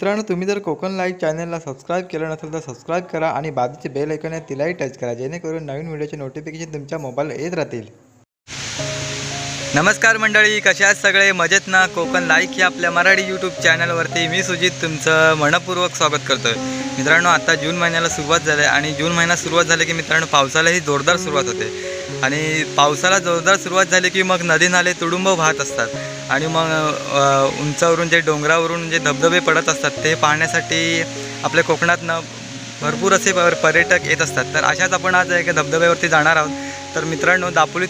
मित्रांनो, तुम्ही जर कोकण लाईव्ह चॅनलला सबस्क्राईब केलं नसेल तर सबस्क्राईब करा आणि बाजूचे बेल आयकॉन आहे तिलाही टच करा, जेणेकरून नवीन व्हिडिओचे नोटिफिकेशन तुमच्या मोबाईलला येत राहतील। नमस्कार मंडळी, कशा आहात सगळे? मजेत ना? कोकण लाईव्ह ही आपल्या मराठी यूट्यूब चॅनलवरती मी सुजित तुमचं मनपूर्वक स्वागत करतोय। मित्रांनो, आता जून महिन्याला सुरुवात झाली आणि जून महिना सुरुवात झाली की मित्रांनो पावसालाही जोरदार सुरुवात होते आणि पावसाला जोरदार सुरुवात झाली की मग नदी नाले तुडुंब वाहत असतात आणि मग उंचावरून जे डोंगरावरून जे धबधबे पडत असतात ते पाहण्यासाठी आपल्या कोकणातनं भरपूर असे पर्यटक येत असतात। तर अशाच आपण आज एका धबधब्यावरती जाणार आहोत। तर मित्रांनो, दापोली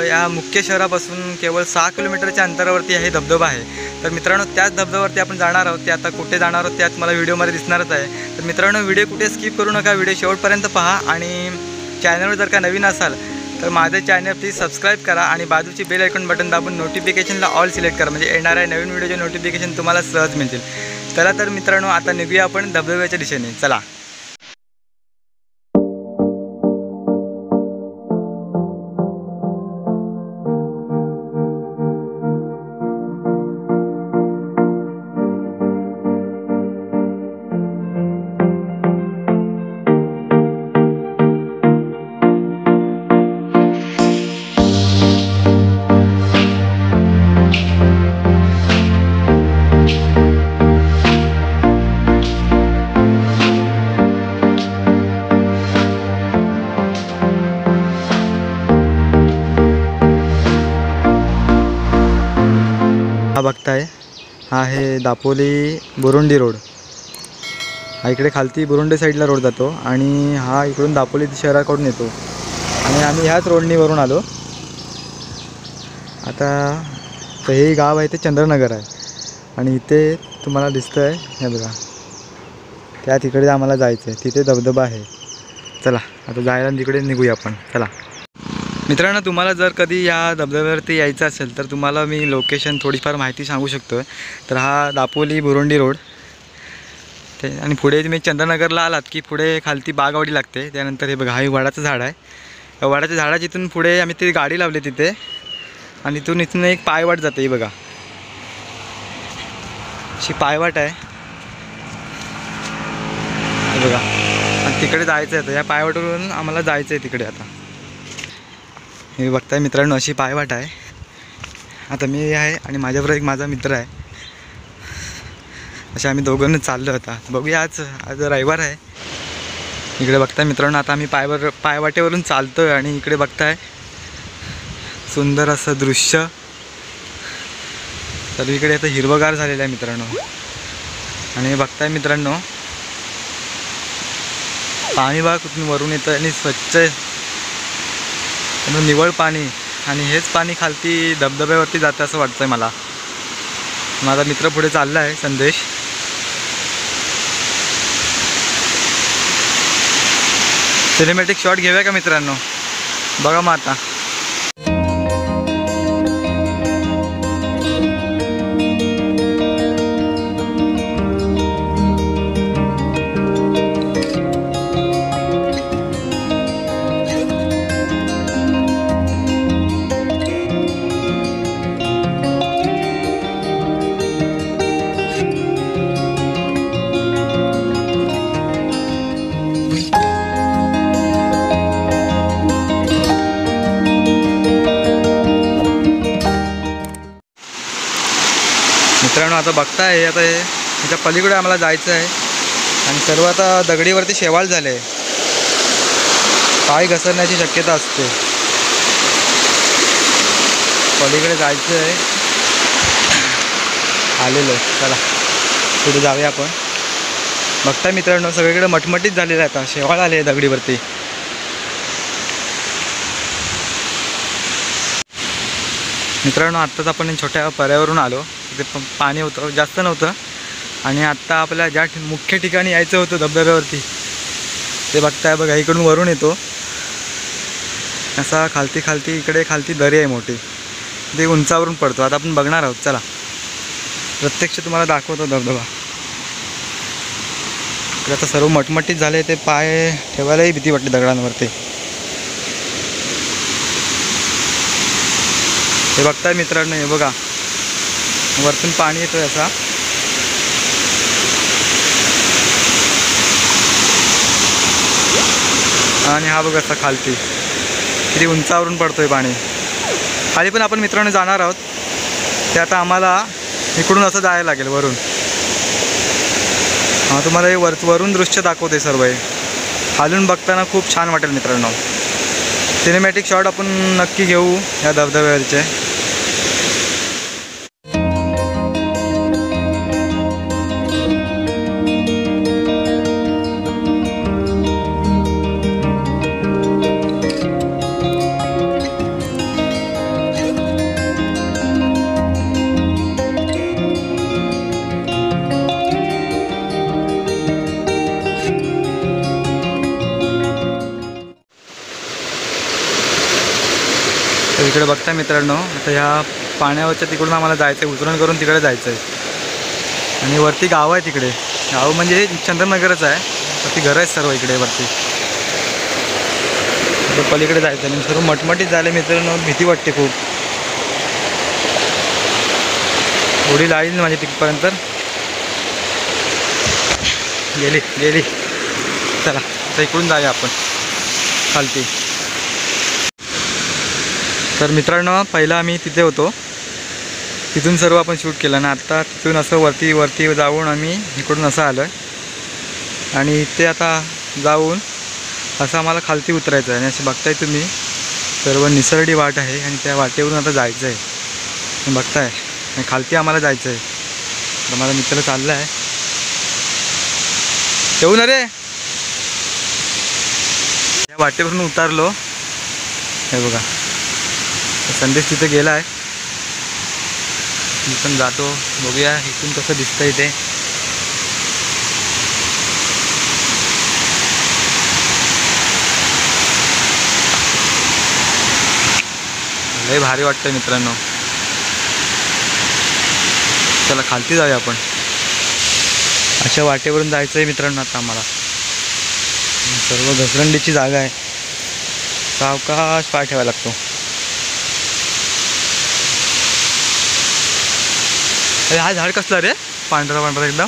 या मुख्य शहरापासून केवळ 6 किलोमीटरच्या अंतरावरती हे धबधबा आहे। तर मित्रांनो, त्याच धबधब्यावरती आपण जाणार आहोत। ते आता कुठे जाणार आहोत त्यात मला व्हिडिओमध्ये दिसणारच आहे। तर मित्रांनो, व्हिडिओ कुठे स्किप करू नका, व्हिडिओ शेवटपर्यंत पहा आणि चॅनलवर जर का नवीन असाल तर माझे चॅनल प्लीज सबस्क्राईब करा आणि बाजूची बेल आयकॉन बटन दाबून नोटिफिकेशनला ऑल सिलेक्ट करा, म्हणजे येणाऱ्या नवीन व्हिडिओचे नोटिफिकेशन तुम्हाला सहज मिळतील। चला तर मित्रांनो, आता निघूया आपण धबधब्याच्या दिशेने, चला। हा बघताय, हा आहे दापोली बुरुंडी रोड। हा इकडे खालती बुरुंडी साईडला रोड जातो आणि हा इकडून दापोली शहराकडून येतो आणि आम्ही ह्याच रोडनी वरून आलो। आता हे गाव आहे ते चंद्रनगर आहे आणि इथे तुम्हाला दिसतंय हे बघा, त्या तिकडे आम्हाला जायचं आहे, तिथे धबधबा आहे। चला आता जायला तिकडे निघूया आपण, चला। मित्रांनो, तुम्हाला जर कधी या धबधब्यावरती यायचं असेल तर तुम्हाला मी लोकेशन थोडीफार माहिती सांगू शकतो। तर हा दापोली बुरुंडी रोड ते आणि पुढे तुम्ही चंद्रनगरला आलात की पुढे खालती बागवाडी लागते। त्यानंतर हे बघा, हा वडाचं झाड आहे। या वडाच्या झाडाच्या इथून पुढे आम्ही ती गाडी लावली तिथे आणि इथून एक पायवाट जाते। ही बघा, अशी पायवाट आहे, हे बघा, आणि तिकडे जायचं आहे। तर या पायवाटवरून आम्हाला जायचं आहे तिकडे। आता हे बघताय मित्रांनो, अशी पायवाट आहे। आता मी आहे आणि माझ्याबरोबर एक माझा मित्र आहे, असे आम्ही दोघं चाललो होता। बघूया, आज रविवार आहे। इकडे बघताय मित्रांनो, आता आम्ही पायवाटेवरून चालतोय आणि इकडे बघताय सुंदर असं दृश्य। तर इकडे आता हिरवगार झालेलं आहे मित्रांनो आणि बघताय मित्रांनो, पाणी बघा कुठून वरून येतं आणि स्वच्छ निवळ पाणी, आणि हेच पाणी खालती धबधब्यावरती जातं असं वाटतंय मला। माझा मित्र पुढे चालला आहे, संदेश। सिनेमॅटिक शॉट घेऊया का मित्रांनो? बघा मग आता। मित्रांनो, आता बघताय, आता ह्याच्या पलीकडे आम्हाला जायचं आहे आणि सर्व आता दगडीवरती शेवाळ झाले आहे, पाय घसरण्याची शक्यता असते। पलीकडे जायचं आहे, आलेलो आहे, चला पुढे जाऊया आपण। बघताय मित्रांनो, सगळीकडे मटमटीत झालेलं आहे, आता शेवाळ आले आहे दगडीवरती। मित्रांनो, आत्ताच आपण छोट्या पर्यावरून आलो, तिथे पाणी होतं, जास्त नव्हतं, आणि आत्ता आपल्या ज्या मुख्य ठिकाणी यायचं होतं धबधब्यावरती ते बघताय बघा, इकडून वरून येतो असा खालती इकडे खालती दरी आहे मोठी, ते उंचावरून पडतो। आता आपण बघणार आहोत, चला प्रत्यक्ष तुम्हाला दाखवतो धबधबा। इकडे आता सर्व मटमटीत झाले, ते पाय ठेवायलाही भीती वाटते दगडांवरती। हे बघताय मित्रांनो, हे बघा वरतून पाणी येतोय असा, आणि हा बघा असा खालती किती उंचावरून पडतोय पाणी. खाली पण आपण मित्रांनो जाणार आहोत. ते आता आम्हाला इकडून असं जायला लागेल वरून. तुम्हाला हे वरून दृश्य दाखवते सर्व. हे खालून बघताना खूप छान वाटेल मित्रांनो. सिनेमॅटिक शॉट आपण नक्की घेऊ या धबधब्यावरचे. तर इकडे बघताय मित्रांनो, आता ह्या पाण्यावरच्या तिकडून आम्हाला जायचं आहे, उतरण करून तिकडे जायचं आहे. आणि वरती गाव आहे तिकडे. गाव म्हणजे हे चंद्रनगरच आहे. वरती घरं आहेत सर्व इकडे वरती. पलीकडे जायचं आहे आणि सर्व मटमटीत झाले मित्रांनो. भीती वाटते खूप. उडी लागली माझी तिथपर्यंत. गेली. चला आता इकडून जाऊया आपण खालती. तर मित्रांनो, पहिला आम्ही तिथे होतो, तिथून सर्व आपण शूट केलं ना. आता तिथून असं वरती जाऊन आम्ही इकडून असं आलं आणि इथे आता जाऊन असं आम्हाला खालती उतरायचं आहे. आणि असं बघताय तुम्ही सर्व निसरडी वाट आहे आणि त्या वाटेवरून आता जायचं आहे. बघताय आणि खालती आम्हाला जायचं आहे. तर माझा मित्र चालला आहे. येऊ ना रे. या वाटेवरून उतारलो. हे बघा संदेश तिथे गेला आहे. मी पण जातो, बघूया इथून कसं दिसतंय ते. लय भारी वाटतंय मित्रांनो. चला खालती जाऊया आपण. अशा वाटेवरून जायचं आहे मित्रांनो आता आम्हाला. सर्व घसरंडीची जागा आहे. सावकाश पाय ठेवायला लागतो. अरे हा झाड कसला रे, पांढरा एकदम.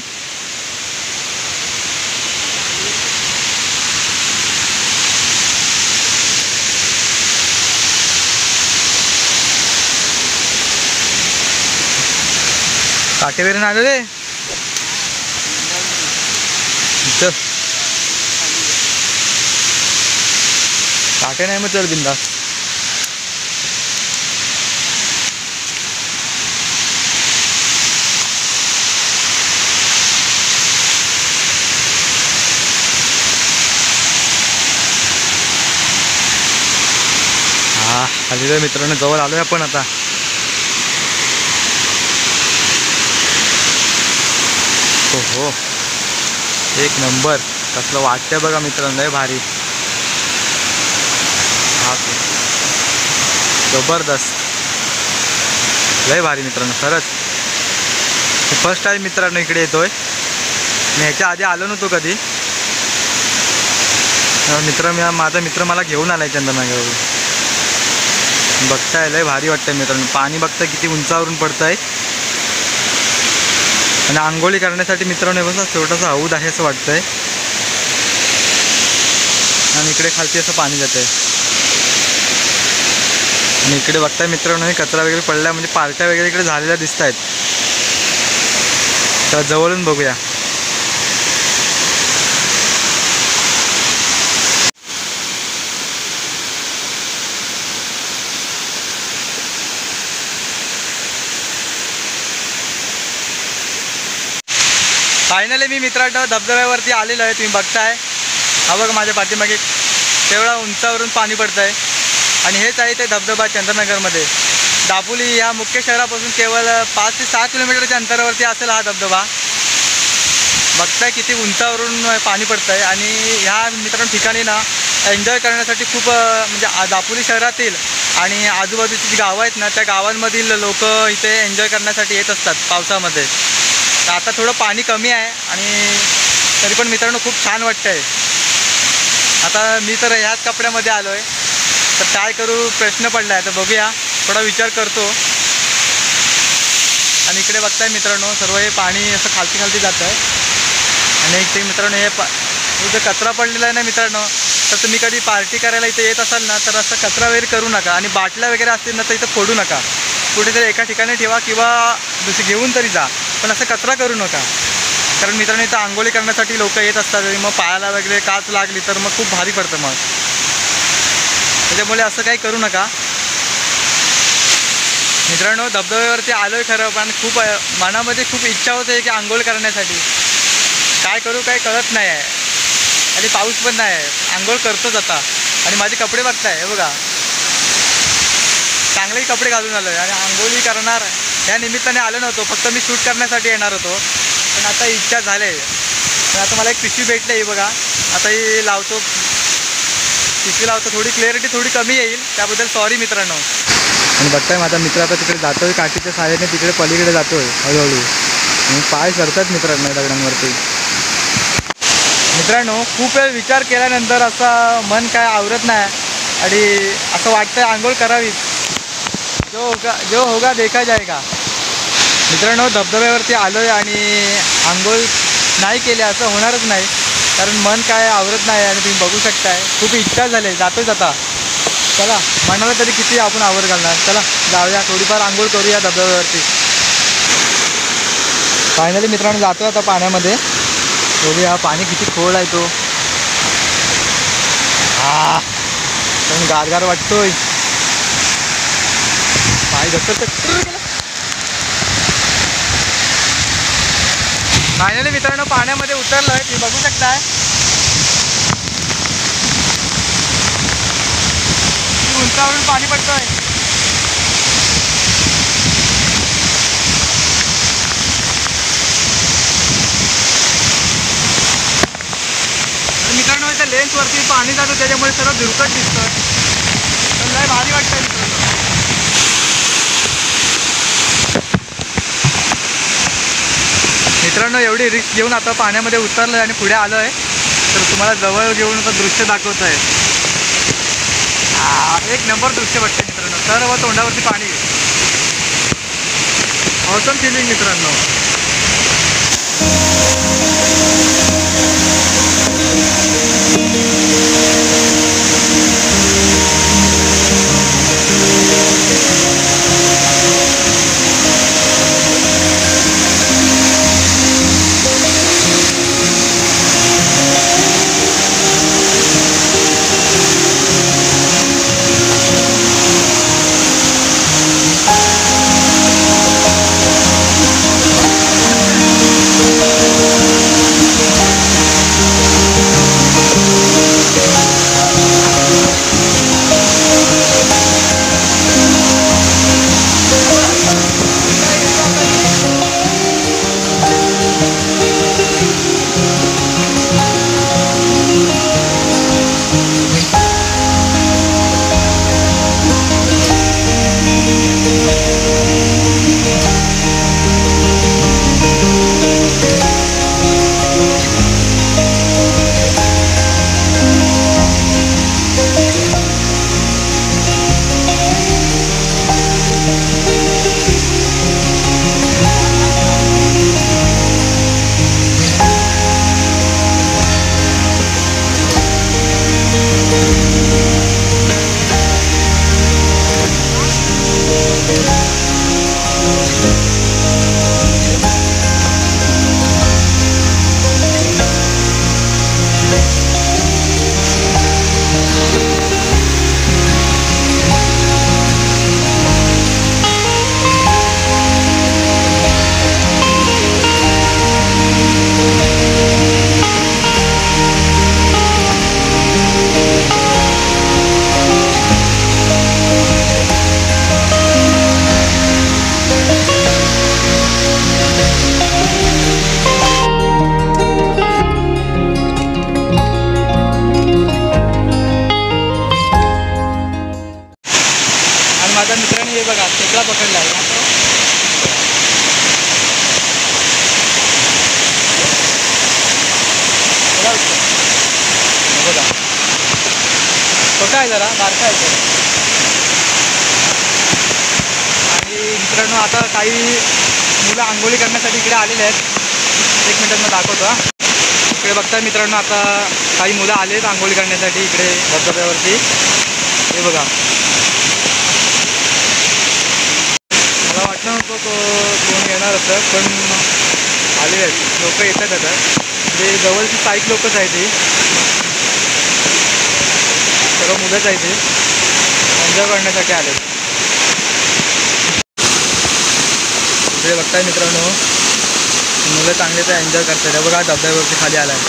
काटे वगैरे नाही आले रे. काटे नाही मग चल बिंदास. खाली तर मित्रांनो जवळ आलोय आपण आता. हो एक नंबर. कसलं वाटतंय बघा मित्रांनो, लय भारी. जबरदस्त, लय भारी मित्रांनो खरंच. फर्स्ट टाइम मित्रांनो इकडे येतोय. मी ह्याच्या आधी आलो नव्हतो कधी. माझा मित्र मला घेऊन आलाय चंद्रनगरवरून. बघताय लय भारी वाटतंय मित्रांनो. पाणी बघताय किती उंचावरून पडतंय. आणि आंघोळी करण्यासाठी मित्रांनो बघा छोटासा हौद आहे असं वाटतंय. आणि इकडे खालती असं पाणी जात आहे. आणि इकडे बघताय मित्रांनो कचरा वगैरे पडला, म्हणजे पार्ट्या वगैरे इकडे झालेल्या दिसत आहेत. तर जवळून बघूया. फायनली मी मित्रांनो धबधब्यावरती आलेलो आहे. तुम्ही बघताय हा बघा माझ्या पाठीमागे तेवढा उंचावरून पाणी पडतं आहे. आणि हेच आहे ते धबधबा चंद्रनगरमध्ये. दापोली ह्या मुख्य शहरापासून केवळ 5 ते 6 किलोमीटरच्या अंतरावरती असेल हा धबधबा. बघताय किती उंचावरून पाणी पडतं आहे. आणि ह्या मित्रांनो ठिकाणी ना एन्जॉय करण्यासाठी खूप म्हणजे दापोली शहरातील आणि आजूबाजूची जी गावं आहेत ना त्या गावांमधील लोक इथे एन्जॉय करण्यासाठी येत असतात पावसामध्ये. तर आता थोडं पाणी कमी आहे आणि तरी पण मित्रांनो खूप छान वाटतं आहे. आता मी तर ह्याच कपड्यामध्ये आलो आहे. तर काय करू प्रश्न पडला आहे. तर बघूया, थोडा विचार करतो. आणि इकडे बघताय मित्रांनो सर्व हे पाणी असं खालती जातं आहे. आणि एक ते मित्रांनो हे जो कचरा पडलेला आहे ना मित्रांनो तर तुम्ही कधी पार्टी करायला इथे येत असाल ना तर असं कचरा वगैरे करू नका आणि बाटल्या वगैरे असतील ना तर इथं फोडू नका. कुठेतरी एका ठिकाणी ठेवा किंवा दुसरी घेऊन तरी जा, पण असं कचरा करू नका. कारण मित्रांनो इथं आंघोळी करण्यासाठी लोक येत असतात आणि मग पायाला वगैरे काच लागली तर मग खूप भारी पडतं मग. त्याच्यामुळे असं काही करू नका. मित्रांनो धबधब्यावरती आलो आहे खरं, पण खूप मनामध्ये खूप इच्छा होते की आंघोळ करण्यासाठी. काय करू काय कळत नाही आहे आणि पाऊस पण नाही आहे. आंघोळ करतोच आता आणि माझे कपडे बघताय हे बघा, चांगले कपडे घालून आलो आहे आणि आंघोळी करणार या निमित्ताने आलो नव्हतो. फक्त मी शूट करण्यासाठी येणार होतो, पण आता इच्छा झाली आहे. पण आता मला एक पिशवी भेटली आहे बघा, आता ही लावतो, पिशवी लावतो. थोडी क्लिअरिटी थोडी कमी येईल त्याबद्दल सॉरी मित्रांनो. आणि बघताय माझा मित्र आता तिकडे जातोय, काठीच्या सहाय्याने तिकडे पलीकडे जातोय हळूहळू. आणि पाय सरतात मित्रांनो दगडांवरती. मित्रांनो खूप वेळ विचार केल्यानंतर असं मन काय आवरत नाही आणि असं वाटतंय आंघोळ करावीच. जो होगा देखा जाएगा. मित्रांनो धबधब्यावरती आलो आहे आणि आंघोळ नाही केली असं होणारच नाही, कारण मन काय आवरत नाही. आणि तुम्ही बघू शकताय खूप इच्छा झाली आहे. जातोच आता, चला मनाला तरी किती आपण आवर घालणार. चला जाऊया, थोडीफार आंघोळ करूया धबधब्यावरती. फायनली मित्रांनो जातो आता पाण्यामध्ये. बघूया पाणी किती खोल आहे तो. पण गारगार वाटतोय. पाय घसरत. फायनली मित्रांनो पाण्यामध्ये उतरलोय, तुम्ही बघू शकताय. उंचावरून पाणी पडतोय. मित्रांनो इथं लेन्सवरती पाणी जातं त्याच्यामुळे सर्व धुरकट दिसतोय, पण लय भारी वाटतंय मित्रांनो. मित्रांनो एवढी रिस्क घेऊन आता पाण्यामध्ये उतरलोय आणि पुढे आलो आहे, तर तुम्हाला जवळ घेऊन आता दृश्य दाखवत आहे. एक नंबर दृश्य वाटतं मित्रांनो, सर्व तोंडावरती पाणी. ऑसम फिलिंग मित्रांनो. माझ्या मित्राने हे बघा खेकडा पकडला आहे. बघा छोटा आहे जरा, बारका आहे. आणि मित्रांनो आता काही मुलं आंघोळी करण्यासाठी इकडे आलेले आहेत. एक मिनिटात मी दाखवतो. इकडे बघताय मित्रांनो, आता काही मुलं आलेत आंघोळी करण्यासाठी इकडे धबधब्यावरती. हे बघा, मला वाटलं नव्हतं कोण येणार असं, पण आले आहेत लोक, येतात आता. म्हणजे जवळची स्थायिक लोकच आहे ती, सर्व मुलंच आहे ते, एन्जॉय करण्यासाठी आले. इकडे बघताय मित्रांनो, मुलं चांगले तर एन्जॉय करतात. बघा धबधब्यावरती खाली आला आहे.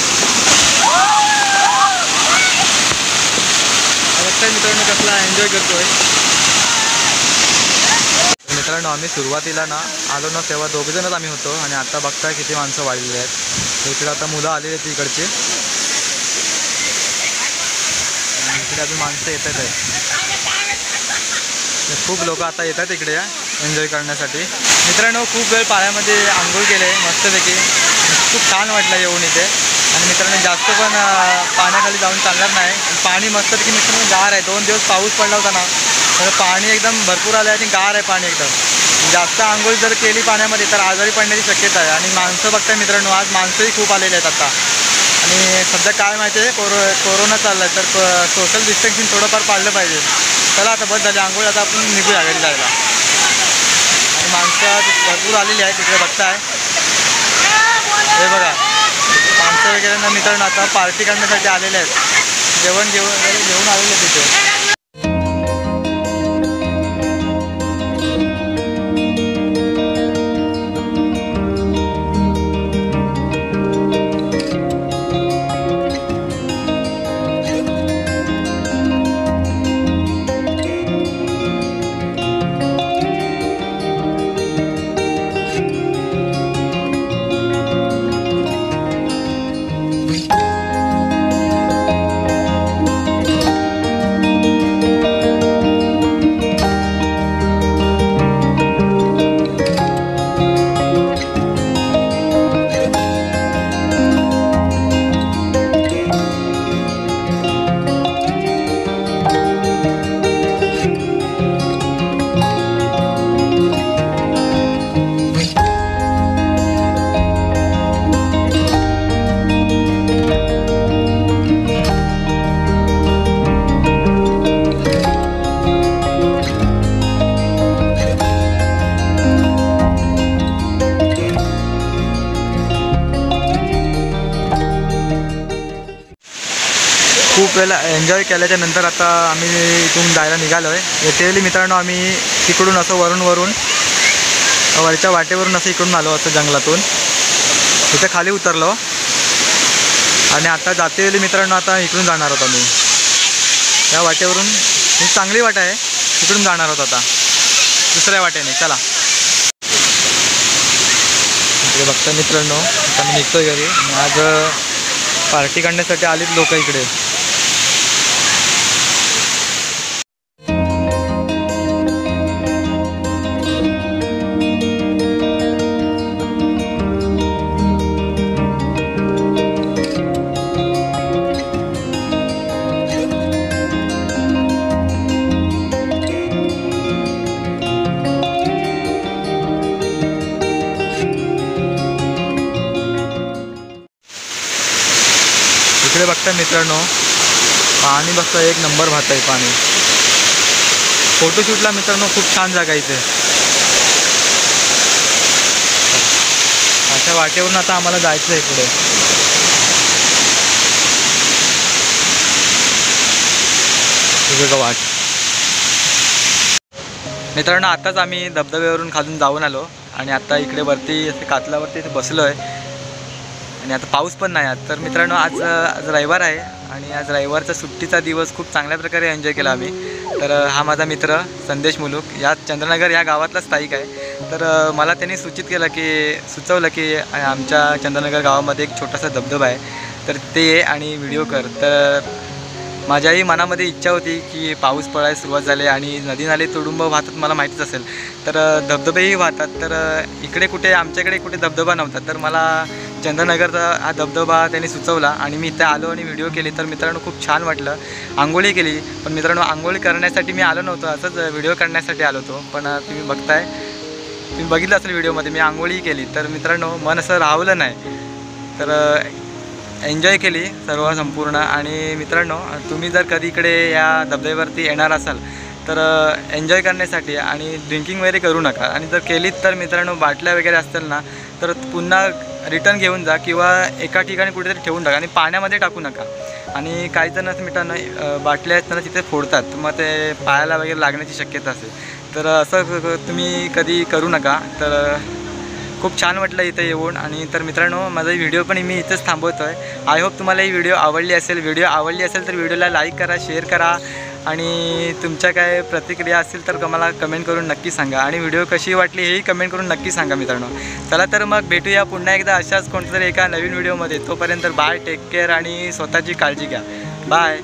बघताय मित्रांनो कसला एन्जॉय करतोय. मित्रांनो आम्ही सुरुवातीला ना आलो ना तेव्हा 2 जणच आम्ही होतो, आणि आता बघताय किती माणसं वाढलेली आहेत. तर इकडे आता मुलं आलेली आहेत इकडचे, इकडे अजून माणसं येतात आहे. खूप लोक आता येतात इकडे एन्जॉय करण्यासाठी. मित्रांनो खूप वेळ पाण्यामध्ये आंघोळ केले मस्तपैकी, खूप छान वाटलं येऊन इथे. आणि मित्रांनो जास्त पण पाण्याखाली जाऊन चालणार नाही. पाणी मस्तपैकी मित्रांनो गार आहे. 2 दिवस पाऊस पडला होता ना, तर पाणी एकदम भरपूर आलं आहे आणि गार आहे पाणी एकदम. जास्त आंघोळ जर केली पाण्यामध्ये तर आजारी पडण्याची शक्यता आहे. आणि माणसं बघताय मित्रांनो, आज माणसंही खूप आलेली आहेत आता. आणि सध्या काय माहिती आहे, कोरोना चालला आहे, तर सोशल डिस्टन्सिंग थोडंफार पाळलं पाहिजे. चला आता बस झाली आंघोळ, आता आपण निघूया घरी जायला. आणि माणसं भरपूर आलेली आहेत तिकडे बघताय. हे बघा माणसं वगैरे ना मित्रांनो आता पार्टी करण्यासाठी आलेले आहेत, जेवण घेऊन आलेले आहेत तिथे. खूप वेळेला एन्जॉय केल्याच्या नंतर आता आम्ही इथून जायला निघालो आहे. येतेली मित्रांनो आम्ही तिकडून असं वरून वरच्या वाटेवरून असं इकडून आलो, असं जंगलातून इथं खाली उतरलो. आणि आता जातेली मित्रांनो आता इकडून जाणार आहोत आम्ही. या वाटेवरून ही चांगली वाट आहे, इकडून जाणार आहोत आता दुसऱ्या वाटेने. चला इकडे बघता मित्रांनो, आता मी निघतोय घरी. आज पार्टी करण्यासाठी आलीत लोक इकडे. इकडे बघता मित्रांनो पाणी बघता एक नंबर वाहत आहे पाणी. फोटोशूटला मित्रांनो खूप छान जागा इथे. अशा वाटेवरून आता आम्हाला जायचं आहे पुढे. तुझं वाट मित्रांनो, आताच आम्ही धबधब्यावरून खालून जाऊन आलो आणि आता इकडे वरती असे कातलावरती इथे बसलो आहे. आणि आता पाऊस पण नाही आज. तर मित्रांनो आज रविवार आहे आणि आज रविवारचा सुट्टीचा दिवस खूप चांगल्या प्रकारे एन्जॉय केला आम्ही. तर हा माझा मित्र संदेश मुलूक या चंद्रनगर या गावातला स्थायिक आहे. तर मला त्यांनी सुचवलं की आमच्या चंद्रनगर गावामध्ये एक छोटासा धबधबा आहे, तर ते ये आणि व्हिडिओ कर. तर माझ्याही मनामध्ये इच्छा होती की पाऊस पडायला सुरुवात झाली आणि नदी नाले तुडुंब वाहतात, मला माहितीच असेल. तर धबधबेही वाहतात. तर इकडे कुठे आमच्याकडे कुठे धबधबा नव्हता, तर मला चंद्रनगरचा हा धबधबा त्यांनी सुचवला आणि मी इथे आलो आणि व्हिडिओ केली. तर मित्रांनो खूप छान वाटलं. आंघोळी केली, पण मित्रांनो आंघोळी करण्यासाठी मी आलो नव्हतो, असंच व्हिडिओ करण्यासाठी आलो होतो. पण तुम्ही बघितलं असेल व्हिडिओमध्ये मी आंघोळी केली. तर मित्रांनो मन असं राहवलं नाही. तर एन्जॉय केली सर्व संपूर्ण. आणि मित्रांनो, तुम्ही जर कधी इकडे या धबधब्यावरती येणार असाल तर एन्जॉय करण्यासाठी आणि ड्रिंकिंग वगैरे करू नका. आणि जर केलीत तर मित्रांनो, बाटल्या वगैरे असतील ना तर पुन्हा रिटर्न घेऊन जा किंवा एका ठिकाणी कुठेतरी ठेवून टाका आणि पाण्यामध्ये टाकू नका. आणि काही जण मित्रांनो बाटल्या आहेत ना तिथे फोडतात, मग ते पायाला वगैरे लागण्याची शक्यता असते. तर असं तुम्ही कधी करू नका. तर खूप छान वाटलं इथं येऊन. आणि तर मित्रांनो, माझा व्हिडिओ पण मी इथंच थांबवतो आहे. आय होप तुम्हाला ही व्हिडिओ आवडली असेल. व्हिडिओ आवडली असेल तर व्हिडिओला लाईक करा, शेअर करा आणि तुमच्या काय प्रतिक्रिया असतील तर मला कमेंट करून नक्की सांगा. आणि व्हिडिओ कशी वाटली हेही कमेंट करून नक्की सांगा मित्रांनो. चला तर मग भेटूया पुन्हा एकदा अशाच कोणत्यातरी एका नवीन व्हिडिओमध्ये. तोपर्यंत बाय, टेक केअर आणि स्वतःची काळजी घ्या. बाय.